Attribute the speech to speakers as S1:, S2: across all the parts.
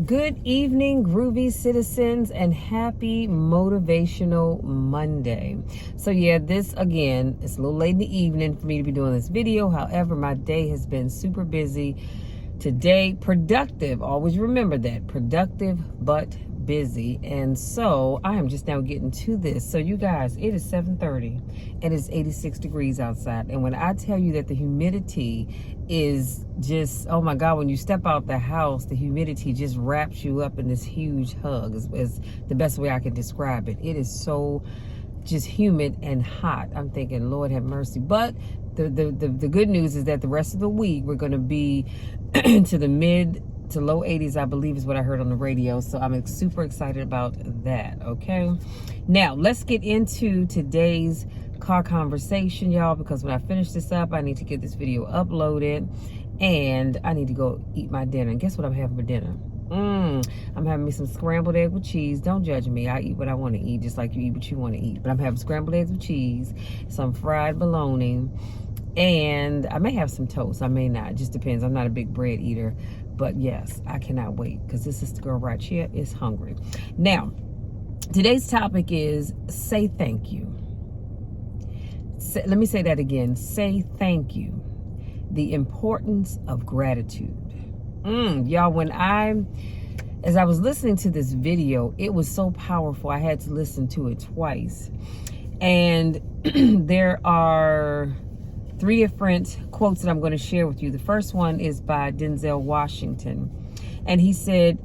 S1: Good evening, groovy citizens, and happy Motivational Monday. So yeah, this again, it's a little late in the evening for me to be doing this video. However, my day has been super busy today. Productive, always remember that, productive but busy. And so I am just now getting to this. So you guys, it is 7:30 and it's 86 degrees outside. And when I tell you that the humidity is just, oh my God, when you step out the house, the humidity just wraps you up in this huge hug is the best way I can describe it. It is so just humid and hot. I'm thinking, Lord have mercy. But the good news is that the rest of the week we're going to be to the mid to low 80s, I believe is what I heard on the radio. So I'm super excited about that. Okay. Now let's get into today's car conversation, y'all, because when I finish this up, I need to get this video uploaded and I need to go eat my dinner. And guess what I'm having for dinner? I'm having me some scrambled egg with cheese. Don't judge me. I eat what I want to eat, just like you eat what you want to eat. But I'm having scrambled eggs with cheese, some fried bologna, and I may have some toast. I may not. It just depends. I'm not a big bread eater. But yes, I cannot wait because this is the girl right here is hungry. Now, today's topic is say thank you. Let me say that again. Say thank you. The importance of gratitude. Y'all, as I was listening to this video, it was so powerful. I had to listen to it twice. And there are 3 different quotes that I'm going to share with you. The first one is by Denzel Washington. And he said,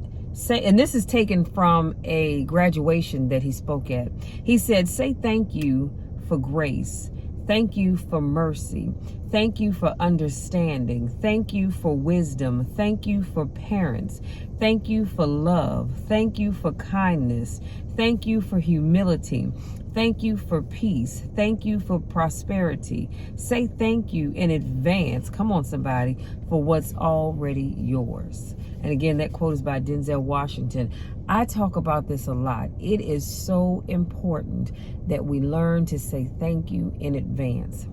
S1: and this is taken from a graduation that he spoke at. He said, say thank you for grace. Thank you for mercy. Thank you for understanding. Thank you for wisdom. Thank you for parents. Thank you for love. Thank you for kindness. Thank you for humility. Thank you for peace. Thank you for prosperity. Say thank you in advance. Come on, somebody, for what's already yours. And again, that quote is by Denzel Washington. I talk about this a lot. It is so important that we learn to say thank you in advance.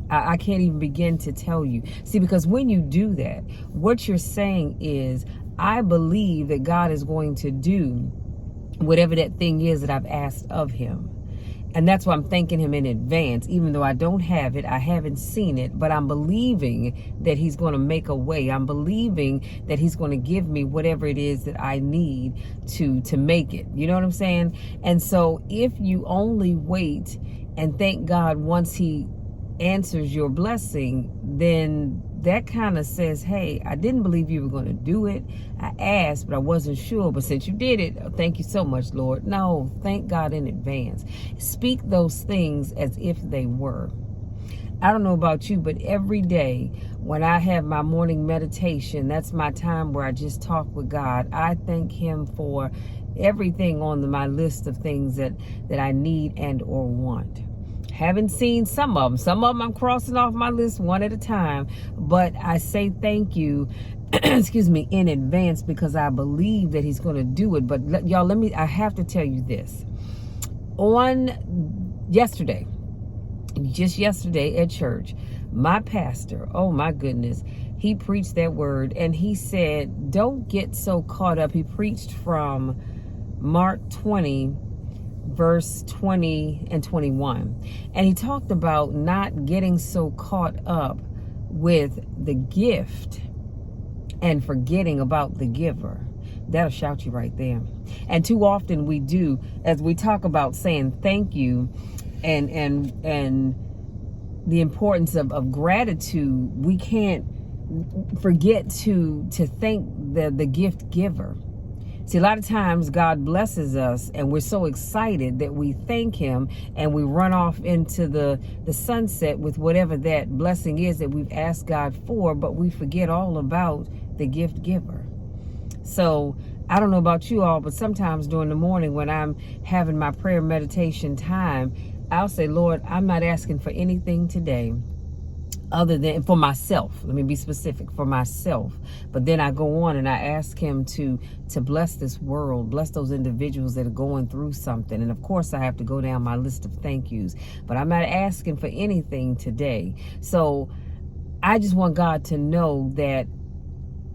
S1: I can't even begin to tell you. See, because when you do that, what you're saying is, I believe that God is going to do whatever that thing is that I've asked of him. And that's why I'm thanking him in advance, even though I don't have it, I haven't seen it, but I'm believing that he's going to make a way. I'm believing that he's going to give me whatever it is that I need to make it. You know what I'm saying? And so if you only wait and thank God once he answers your blessing, then that kind of says, hey, I didn't believe you were going to do it. I asked, but I wasn't sure. But since you did it, thank you so much, Lord. No, thank God in advance. Speak those things as if they were. I don't know about you, but every day when I have my morning meditation, that's my time where I just talk with God. I thank him for everything on my list of things that I need and or want. Haven't seen some of them I'm crossing off my list one at a time, but I say thank you excuse me, in advance, because I believe that he's going to do it. But y'all, I have to tell you this. Just yesterday at church, my pastor, oh my goodness, he preached that word, and he said, don't get so caught up. He preached from Mark 20 verse 20 and 21. And he talked about not getting so caught up with the gift and forgetting about the giver. That'll shout you right there. And too often we do, as we talk about saying thank you and the importance of gratitude, we can't forget to thank the gift giver. See, a lot of times God blesses us and we're so excited that we thank him and we run off into the sunset with whatever that blessing is that we've asked God for, but we forget all about the gift giver. So I don't know about you all, but sometimes during the morning when I'm having my prayer meditation time, I'll say, Lord, I'm not asking for anything today other than for myself. Let me be specific, for myself. But then I go on and I ask him to bless this world, bless those individuals that are going through something. And of course I have to go down my list of thank yous, but I'm not asking for anything today. So I just want God to know that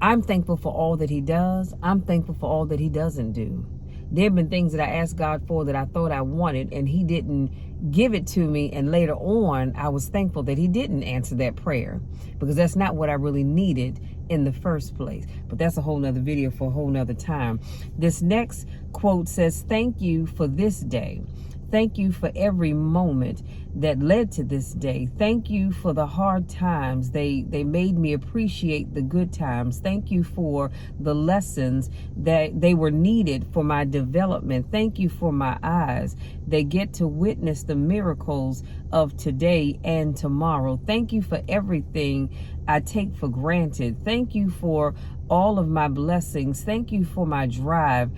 S1: I'm thankful for all that he does. I'm thankful for all that he doesn't do. There have been things that I asked God for that I thought I wanted, and he didn't give it to me. And later on, I was thankful that he didn't answer that prayer, because that's not what I really needed in the first place. But that's a whole nother video for a whole nother time. This next quote says, "Thank you for this day. Thank you for every moment that led to this day. Thank you for the hard times. They made me appreciate the good times. Thank you for the lessons that they were needed for my development. Thank you for my eyes. They get to witness the miracles of today and tomorrow. Thank you for everything I take for granted. Thank you for all of my blessings. Thank you for my drive.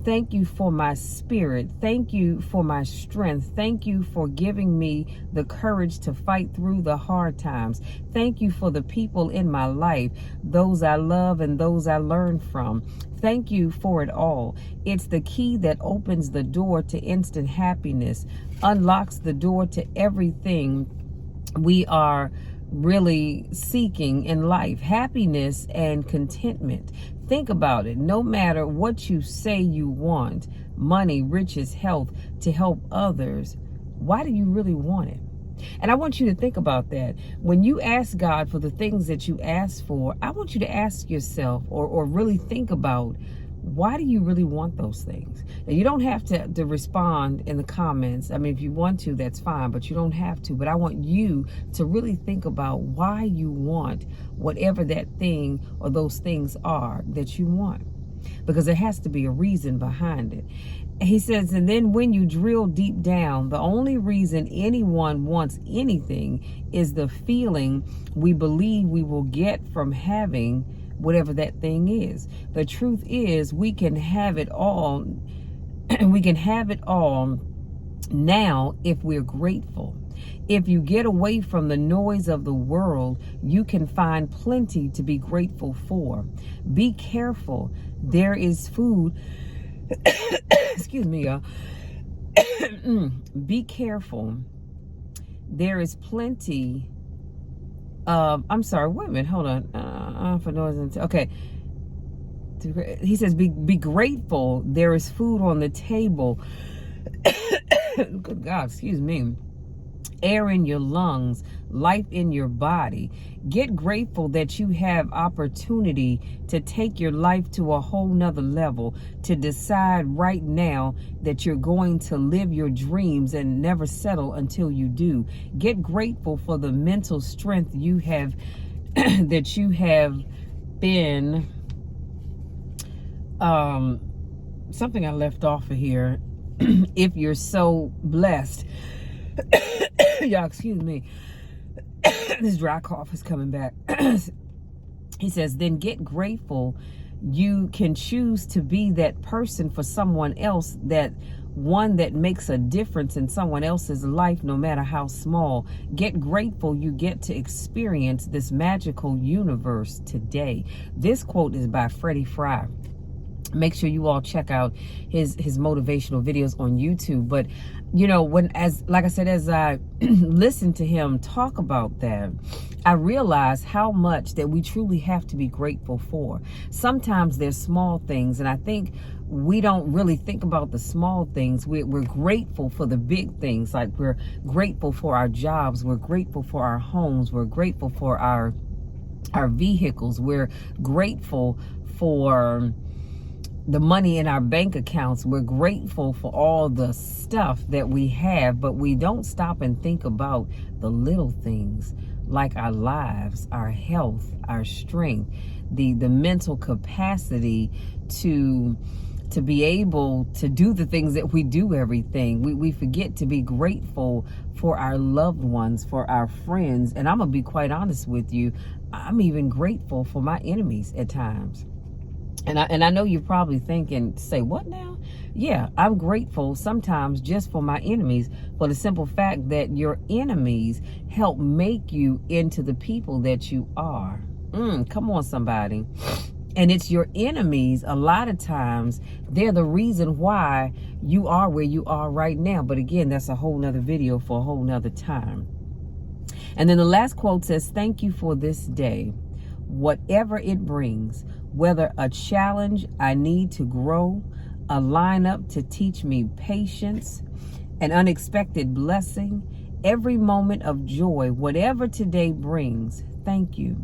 S1: Thank you for my spirit. Thank you for my strength. Thank you for giving me the courage to fight through the hard times. Thank you for the people in my life, those I love and those I learn from. Thank you for it all. It's the key that opens the door to instant happiness, unlocks the door to everything we are really seeking in life, happiness and contentment. Think about it. No matter what you say you want, money, riches, health, to help others, why do you really want it? And I want you to think about that. When you ask God for the things that you ask for, I want you to ask yourself or really think about, why do you really want those things? Now, you don't have to respond in the comments. I mean, if you want to, that's fine, but you don't have to. But I want you to really think about why you want whatever that thing or those things are that you want, because there has to be a reason behind it. He says, and then when you drill deep down, the only reason anyone wants anything is the feeling we believe we will get from having whatever that thing is. The truth is, we can have it all. We can have it all now if we're grateful. If you get away from the noise of the world, you can find plenty to be grateful for. Be careful. There is food. Excuse me, y'all. Be careful. There is plenty. I'm sorry, wait a minute, hold on. For noise. Okay. He says, be grateful. There is food on the table. Good God, excuse me. Air in your lungs, life in your body. Get grateful that you have opportunity to take your life to a whole nother level, to decide right now that you're going to live your dreams and never settle until you do. Get grateful for the mental strength you have, that you have been, something I left off of here. If you're so blessed, y'all excuse me, this dry cough is coming back. He says, then get grateful. You can choose to be that person for someone else, that one that makes a difference in someone else's life, no matter how small. Get grateful you get to experience this magical universe today. This quote is by Freddy Fri. Make sure you all check out his motivational videos on YouTube. But you know, like I said, as I listened to him talk about that, I realized how much that we truly have to be grateful for. Sometimes there's small things, and I think we don't really think about the small things. We're grateful for the big things. Like, we're grateful for our jobs, we're grateful for our homes, we're grateful for our vehicles, we're grateful for the money in our bank accounts. We're grateful for all the stuff that we have, but we don't stop and think about the little things, like our lives, our health, our strength, the mental capacity to be able to do the things that we do, everything. We forget to be grateful for our loved ones, for our friends. And I'm gonna be quite honest with you, I'm even grateful for my enemies at times. And I know you're probably thinking, say, what now? Yeah, I'm grateful sometimes just for my enemies, for the simple fact that your enemies help make you into the people that you are. Come on, somebody. And it's your enemies, a lot of times, they're the reason why you are where you are right now. But again, that's a whole nother video for a whole nother time. And then the last quote says, thank you for this day. Whatever it brings, Whether a challenge I need to grow, a lineup to teach me patience, an unexpected blessing, every moment of joy, whatever today brings, thank you.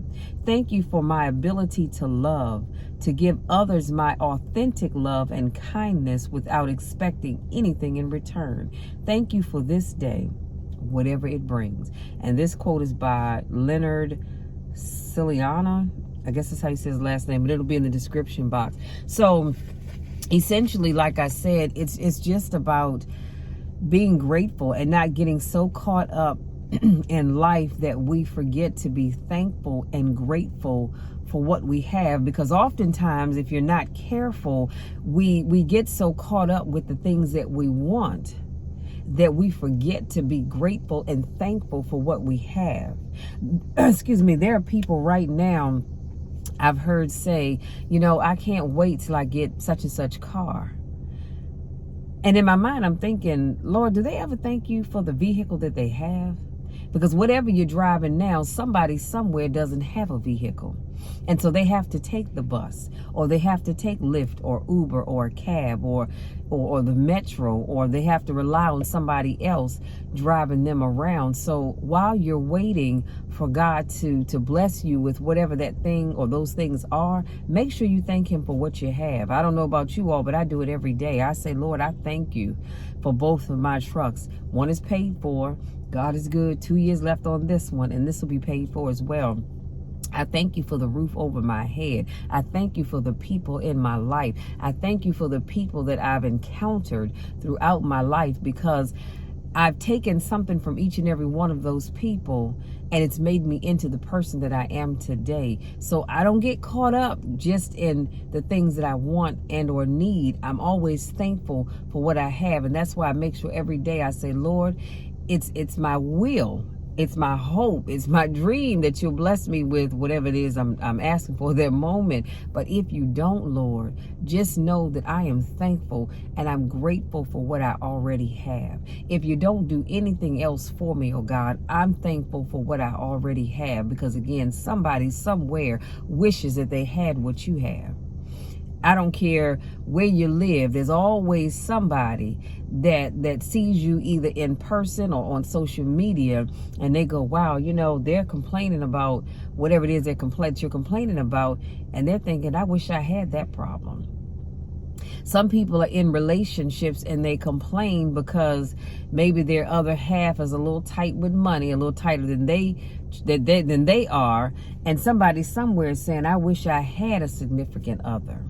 S1: Thank you for my ability to love, to give others my authentic love and kindness without expecting anything in return. Thank you for this day, whatever it brings. And this quote is by Leonard Siciliana. I guess that's how he says his last name, but it'll be in the description box. So essentially, like I said, it's just about being grateful and not getting so caught up in life that we forget to be thankful and grateful for what we have. Because oftentimes, if you're not careful, we get so caught up with the things that we want that we forget to be grateful and thankful for what we have. Excuse me, there are people right now I've heard say, I can't wait till I get such and such car. And in my mind, I'm thinking, Lord, do they ever thank you for the vehicle that they have? Because whatever you're driving now, somebody somewhere doesn't have a vehicle. And so they have to take the bus, or they have to take Lyft or Uber or a cab or the metro, or they have to rely on somebody else driving them around. So while you're waiting for God to bless you with whatever that thing or those things are, make sure you thank him for what you have. I don't know about you all, but I do it every day. I say, Lord, I thank you for both of my trucks. One is paid for. God is good. 2 years left on this one, and this will be paid for as well. I thank you for the roof over my head. I thank you for the people in my life. I thank you for the people that I've encountered throughout my life, because I've taken something from each and every one of those people, and it's made me into the person that I am today. So I don't get caught up just in the things that I want and or need. I'm always thankful for what I have. And that's why I make sure every day I say, Lord, it's my will. It's my hope, it's my dream that you'll bless me with whatever it is I'm asking for that moment. But if you don't, Lord, just know that I am thankful and I'm grateful for what I already have. If you don't do anything else for me, oh God, I'm thankful for what I already have. Because again, somebody somewhere wishes that they had what you have. I don't care where you live. There's always somebody that sees you either in person or on social media, and they go, wow, they're complaining about whatever it is you're complaining about, and they're thinking, I wish I had that problem. Some people are in relationships and they complain because maybe their other half is a little tight with money, a little tighter than they are, and somebody somewhere is saying, I wish I had a significant other.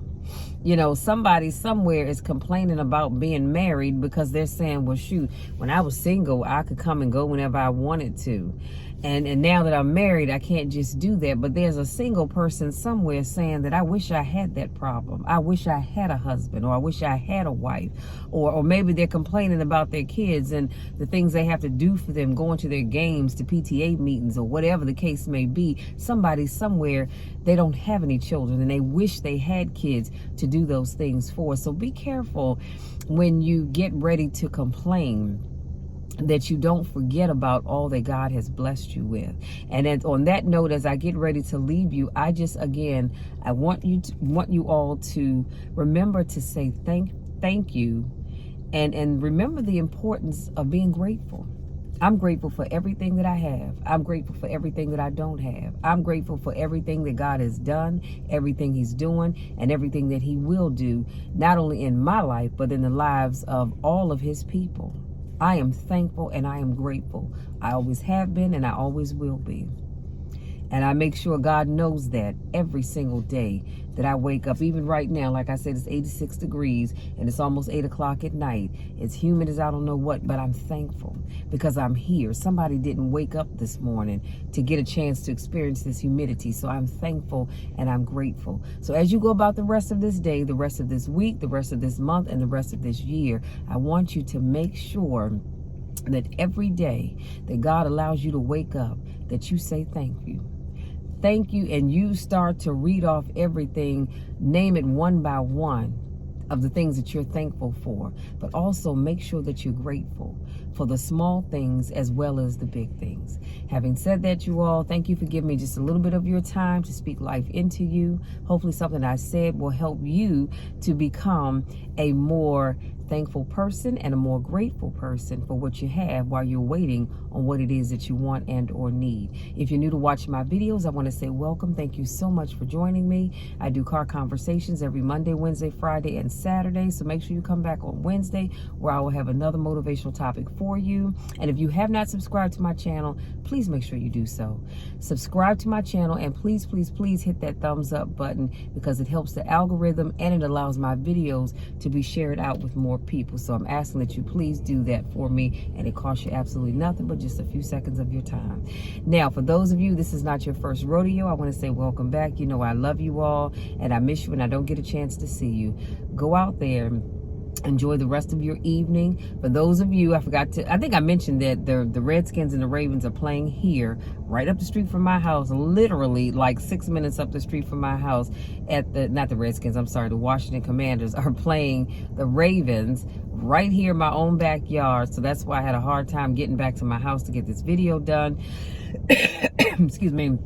S1: Somebody somewhere is complaining about being married because they're saying, well, shoot, when I was single, I could come and go whenever I wanted to. And now that I'm married, I can't just do that. But there's a single person somewhere saying that I wish I had that problem. I wish I had a husband, or I wish I had a wife. Or maybe they're complaining about their kids and the things they have to do for them, going to their games, to PTA meetings, or whatever the case may be. Somebody somewhere, they don't have any children and they wish they had kids to do those things for. So be careful when you get ready to complain, that you don't forget about all that God has blessed you with. And on that note, as I get ready to leave you, I want you all to remember to say thank you, and remember the importance of being grateful. I'm grateful for everything that I have. I'm grateful for everything that I don't have. I'm grateful for everything that God has done, everything he's doing, and everything that he will do, not only in my life, but in the lives of all of his people. I am thankful and I am grateful. I always have been and I always will be. And I make sure God knows that every single day that I wake up. Even right now, like I said, it's 86 degrees and it's almost 8 o'clock at night. It's humid as I don't know what, but I'm thankful because I'm here. Somebody didn't wake up this morning to get a chance to experience this humidity. So I'm thankful and I'm grateful. So as you go about the rest of this day, the rest of this week, the rest of this month, and the rest of this year, I want you to make sure that every day that God allows you to wake up, that you say thank you. Thank you, and you start to read off everything, name it one by one. of the things that you're thankful for, but also make sure that you're grateful for the small things as well as the big things. Having said that, you all, thank you for giving me just a little bit of your time to speak life into you. Hopefully something I said will help you to become a more thankful person and a more grateful person for what you have while you're waiting on what it is that you want and or need. If you're new to watching my videos, I want to say welcome. Thank you so much for joining me. I do car conversations every Monday, Wednesday, Friday, and Saturday. So make sure you come back on Wednesday where I will have another motivational topic for you. And if you have not subscribed to my channel, please make sure you do so. Subscribe to my channel and please, please, please hit that thumbs up button because it helps the algorithm and it allows my videos to be shared out with more people. So I'm asking that you please do that for me, and it costs you absolutely nothing but just a few seconds of your time. Now, for those of you, this is not your first rodeo, I want to say welcome back. You know I love you all and I miss you when I don't get a chance to see you. Go out there and enjoy the rest of your evening. For those of you, I think I mentioned that the Redskins and the Ravens are playing here right up the street from my house, literally like 6 minutes up the street from my house not the Redskins, I'm sorry, the Washington Commanders are playing the Ravens right here in my own backyard. So that's why I had a hard time getting back to my house to get this video done. Excuse me.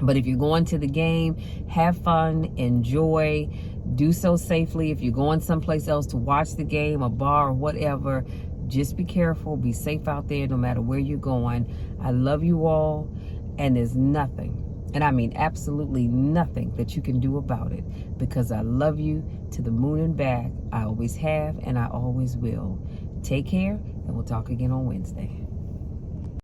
S1: But if you're going to the game, have fun, enjoy, do so safely. If you're going someplace else to watch the game, a bar or whatever, just be careful, be safe out there no matter where you're going. I love you all, and there's nothing, and I mean absolutely nothing that you can do about it, because I love you to the moon and back. I always have, and I always will. Take care, and we'll talk again on Wednesday.